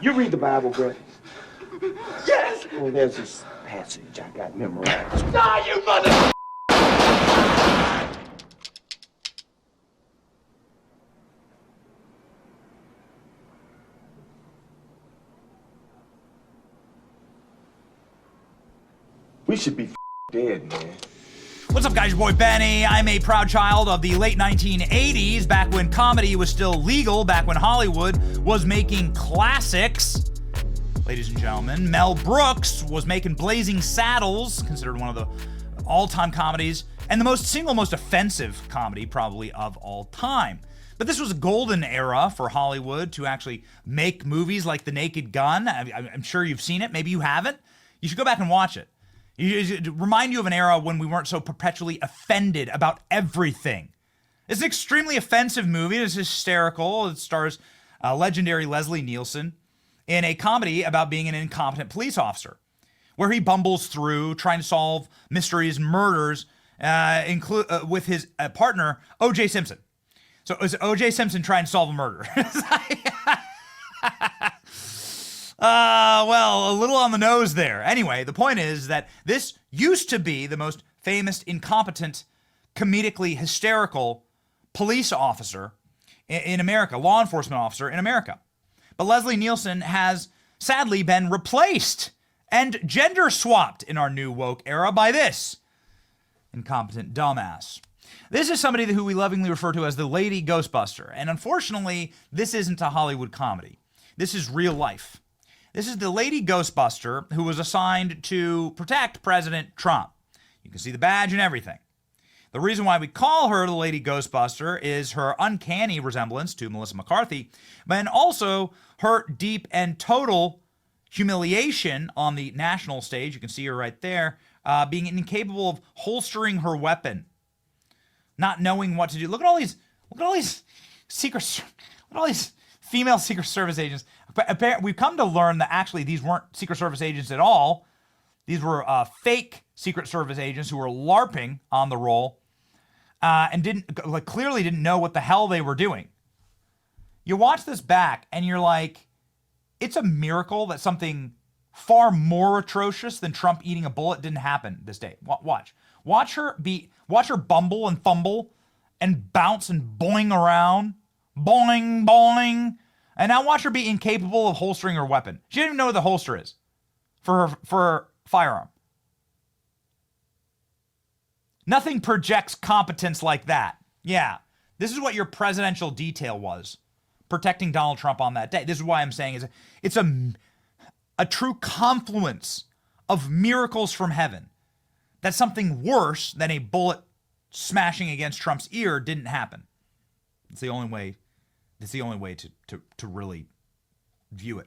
You read the Bible, Brett? Yes! Well, there's this passage I got memorized. Die, you mother... We should be dead, man. What's up, guys? Your boy Benny. I'm a proud child of the late 1980s, back when comedy was still legal, back when Hollywood was making classics. Ladies and gentlemen, Mel Brooks was making Blazing Saddles, considered one of the all-time comedies, and the single most offensive comedy probably of all time. But this was a golden era for Hollywood to actually make movies like The Naked Gun. I'm sure you've seen it. Maybe you haven't. You should go back and watch it. Remind you of an era when we weren't so perpetually offended about everything. It's an extremely offensive movie. It's hysterical. It stars legendary Leslie Nielsen in a comedy about being an incompetent police officer, where he bumbles through trying to solve mysteries and murders with his partner, O.J. Simpson. So it's O.J. Simpson trying to solve a murder. Well, a little on the nose there. Anyway, the point is that this used to be the most famous, incompetent, comedically hysterical police officer in America, law enforcement officer in America. But Leslie Nielsen has sadly been replaced and gender swapped in our new woke era by this incompetent dumbass. This is somebody who we lovingly refer to as the Lady Ghostbuster. And unfortunately, this isn't a Hollywood comedy. This is real life. This is the Lady Ghostbuster who was assigned to protect President Trump. You can see the badge and everything. The reason why we call her the Lady Ghostbuster is her uncanny resemblance to Melissa McCarthy, but also her deep and total humiliation on the national stage. You can see her right there, being incapable of holstering her weapon, not knowing what to do. Look at all these female Secret Service agents. We've come to learn that actually these weren't Secret Service agents at all. These were fake Secret Service agents who were LARPing on the role and clearly didn't know what the hell they were doing. You watch this back and you're like, it's a miracle that something far more atrocious than Trump eating a bullet didn't happen this day. Watch her bumble and fumble and bounce and boing around. Boing, boing. And now watch her be incapable of holstering her weapon. She didn't even know what the holster is for her firearm. Nothing projects competence like that. Yeah, this is what your presidential detail was, protecting Donald Trump on that day. This is why I'm saying it's a true confluence of miracles from heaven that something worse than a bullet smashing against Trump's ear didn't happen. It's the only way. It's the only way to really view it.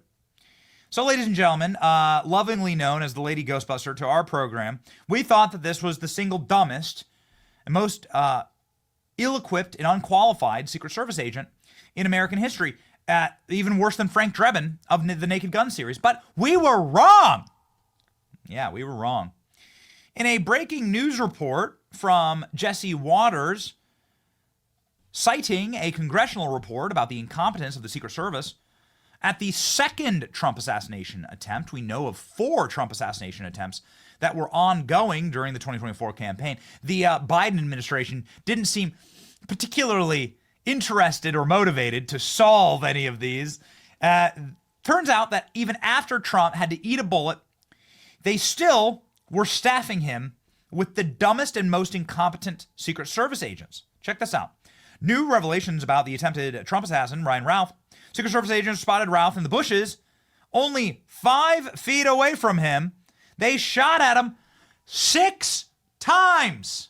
So, ladies and gentlemen, lovingly known as the Lady Ghostbuster to our program, we thought that this was the single dumbest and most ill-equipped and unqualified Secret Service agent in American history, even worse than Frank Drebin of the Naked Gun series. But we were wrong. Yeah, we were wrong. In a breaking news report from Jesse Waters, citing a congressional report about the incompetence of the Secret Service at the second Trump assassination attempt. We know of 4 Trump assassination attempts that were ongoing during the 2024 campaign. The Biden administration didn't seem particularly interested or motivated to solve any of these. Turns out that even after Trump had to eat a bullet, they still were staffing him with the dumbest and most incompetent Secret Service agents. Check this out. New revelations about the attempted Trump assassin, Ryan Routh. Secret Service agents spotted Routh in the bushes, only 5 feet away from him. They shot at him 6 times.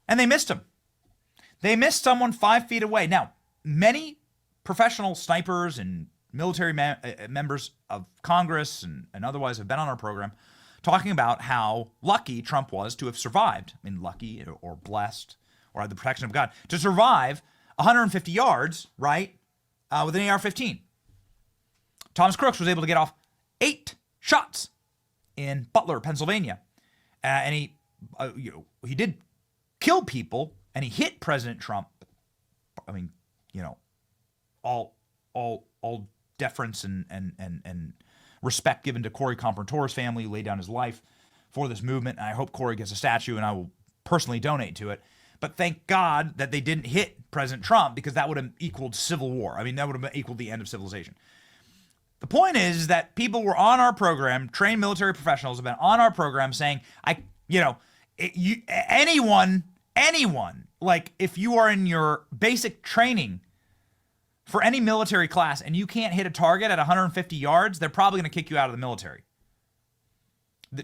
And they missed him. They missed someone 5 feet away. Now, many professional snipers and military members of Congress and otherwise have been on our program talking about how lucky Trump was to have survived. I mean, lucky or blessed, or the protection of God, to survive 150 yards, right, with an AR-15. Thomas Crooks was able to get off 8 shots in Butler, Pennsylvania. And he did kill people, and he hit President Trump, I mean, all deference and respect given to Corey Comperatore's family, who laid down his life for this movement. And I hope Corey gets a statue, and I will personally donate to it. But thank God that they didn't hit President Trump, because that would have equaled civil war. I mean, that would have equaled the end of civilization. The point is that people were on our program, trained military professionals have been on our program saying, anyone, like if you are in your basic training for any military class and you can't hit a target at 150 yards, they're probably going to kick you out of the military.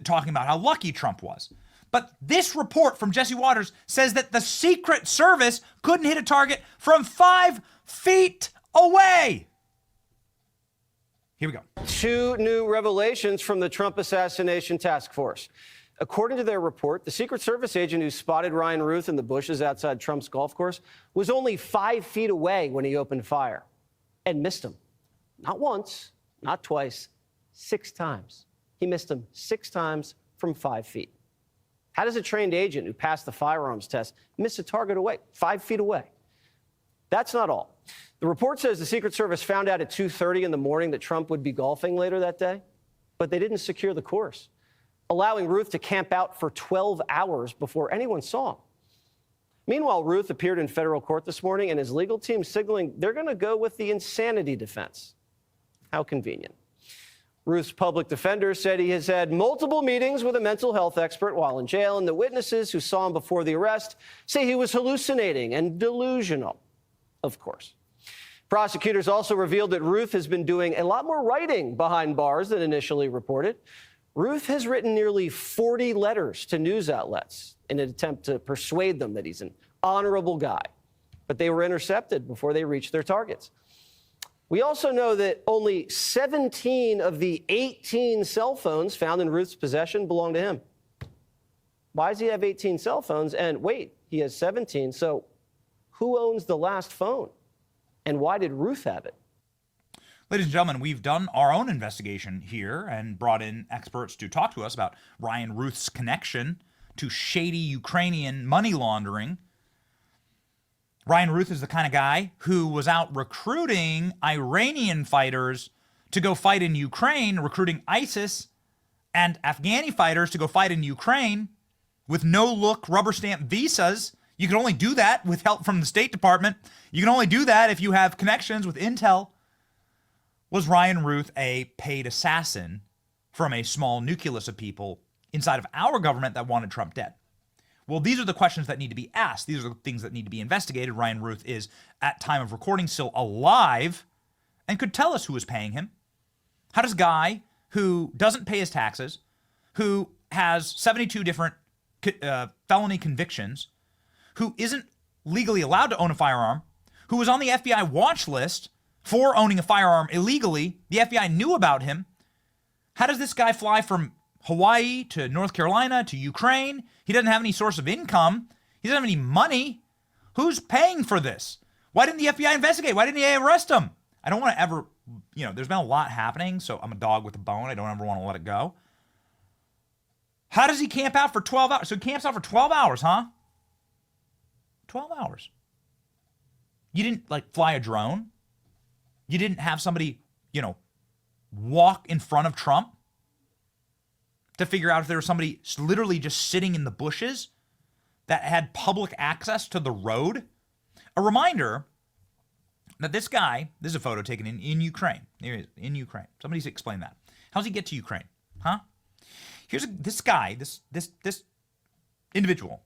Talking about how lucky Trump was. But this report from Jesse Waters says that the Secret Service couldn't hit a target from 5 feet away. Here we go. 2 new revelations from the Trump Assassination Task Force. According to their report, the Secret Service agent who spotted Ryan Routh in the bushes outside Trump's golf course was only 5 feet away when he opened fire and missed him. Not once, not twice, 6 times. He missed him 6 times from 5 feet. How does a trained agent who passed the firearms test miss a target away, 5 feet away? That's not all. The report says the Secret Service found out at 2:30 in the morning that Trump would be golfing later that day, but they didn't secure the course, allowing Routh to camp out for 12 hours before anyone saw him. Meanwhile, Routh appeared in federal court this morning, and his legal team signaling they're going to go with the insanity defense. How convenient. Routh's public defender said he has had multiple meetings with a mental health expert while in jail, and the witnesses who saw him before the arrest say he was hallucinating and delusional, of course. Prosecutors also revealed that Routh has been doing a lot more writing behind bars than initially reported. Routh has written nearly 40 letters to news outlets in an attempt to persuade them that he's an honorable guy, but they were intercepted before they reached their targets. We also know that only 17 of the 18 cell phones found in Routh's possession belong to him. Why does he have 18 cell phones? And wait, he has 17. So who owns the last phone? And why did Routh have it? Ladies and gentlemen, we've done our own investigation here and brought in experts to talk to us about Ryan Routh's connection to shady Ukrainian money laundering. Ryan Routh is the kind of guy who was out recruiting Iranian fighters to go fight in Ukraine, recruiting ISIS and Afghani fighters to go fight in Ukraine with no-look rubber stamp visas. You can only do that with help from the State Department. You can only do that if you have connections with Intel. Was Ryan Routh a paid assassin from a small nucleus of people inside of our government that wanted Trump dead? Well, these are the questions that need to be asked. These are the things that need to be investigated. Ryan Routh is, at time of recording, still alive and could tell us who is paying him. How does a guy who doesn't pay his taxes, who has 72 different felony convictions, who isn't legally allowed to own a firearm, who was on the FBI watch list for owning a firearm illegally, the FBI knew about him, how does this guy fly from Hawaii to North Carolina to Ukraine? He doesn't have any source of income. He doesn't have any money. Who's paying for this? Why didn't the FBI investigate? Why didn't they arrest him? I don't want to ever, there's been a lot happening, so I'm a dog with a bone. I don't ever want to let it go. How does he camp out for 12 hours? So he camps out for 12 hours, huh? 12 hours. You didn't, fly a drone? You didn't have somebody, walk in front of Trump to figure out if there was somebody literally just sitting in the bushes that had public access to the road? A reminder that this guy, this is a photo taken in Ukraine. Here he is, in Ukraine. Somebody explain that. How does he get to Ukraine? Huh? This guy, this individual,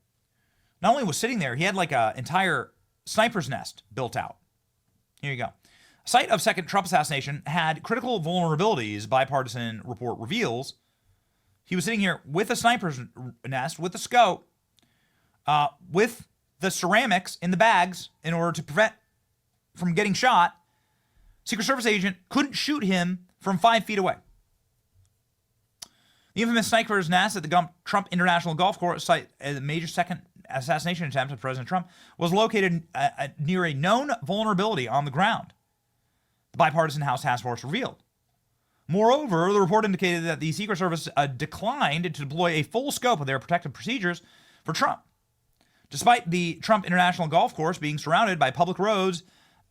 not only was sitting there, he had an entire sniper's nest built out. Here you go. Site of second Trump assassination had critical vulnerabilities, bipartisan report reveals. He was sitting here with a sniper's nest, with a scope, with the ceramics in the bags in order to prevent from getting shot. Secret Service agent couldn't shoot him from 5 feet away. The infamous sniper's nest at the Trump International Golf Course site, a major second assassination attempt of President Trump, was located near a known vulnerability on the ground, the bipartisan House Task Force revealed. Moreover, the report indicated that the Secret Service declined to deploy a full scope of their protective procedures for Trump. Despite the Trump International Golf Course being surrounded by public roads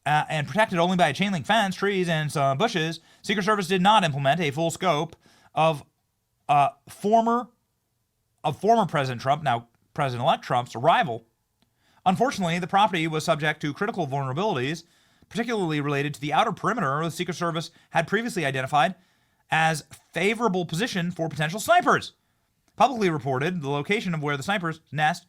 and protected only by a chain link fence, trees, and some bushes, Secret Service did not implement a full scope of former President Trump, now President-elect Trump's arrival. Unfortunately, the property was subject to critical vulnerabilities, particularly related to the outer perimeter the Secret Service had previously identified as favorable position for potential snipers. Publicly reported, the location of where the snipers nest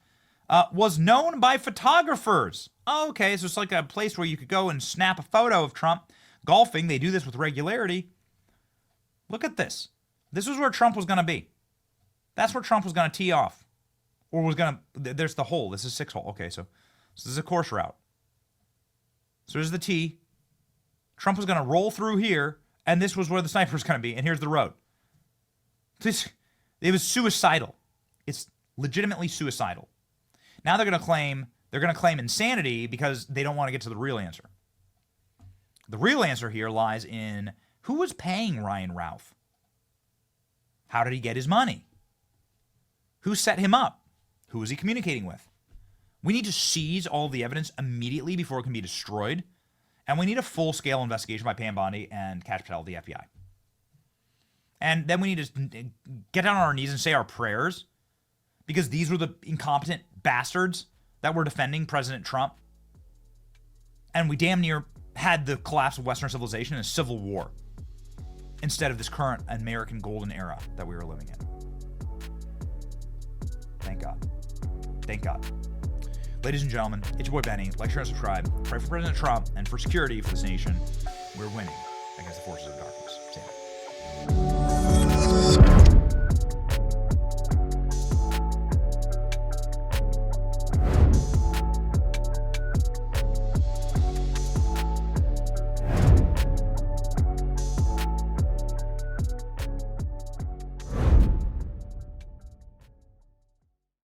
was known by photographers. Okay, so it's like a place where you could go and snap a photo of Trump golfing. They do this with regularity. Look at this. This was where Trump was going to be. That's where Trump was going to tee off. Or was going to, there's the hole. This is 6 hole. Okay, so this is a course route. So there's the tee. Trump was going to roll through here, and this was where the sniper was going to be, and here's the road. It was suicidal. It's legitimately suicidal. Now they're going to claim insanity because they don't want to get to the real answer. The real answer here lies in who was paying Ryan Routh? How did he get his money? Who set him up? Who was he communicating with? We need to seize all the evidence immediately before it can be destroyed. And we need a full-scale investigation by Pam Bondi and Kash Patel of the FBI. And then we need to get down on our knees and say our prayers, because these were the incompetent bastards that were defending President Trump. And we damn near had the collapse of Western civilization and a civil war instead of this current American golden era that we were living in. Thank God. Thank God. Ladies and gentlemen, it's your boy Benny. Like, share, and subscribe. Pray for President Trump and for security for this nation. We're winning against the forces of darkness. See ya.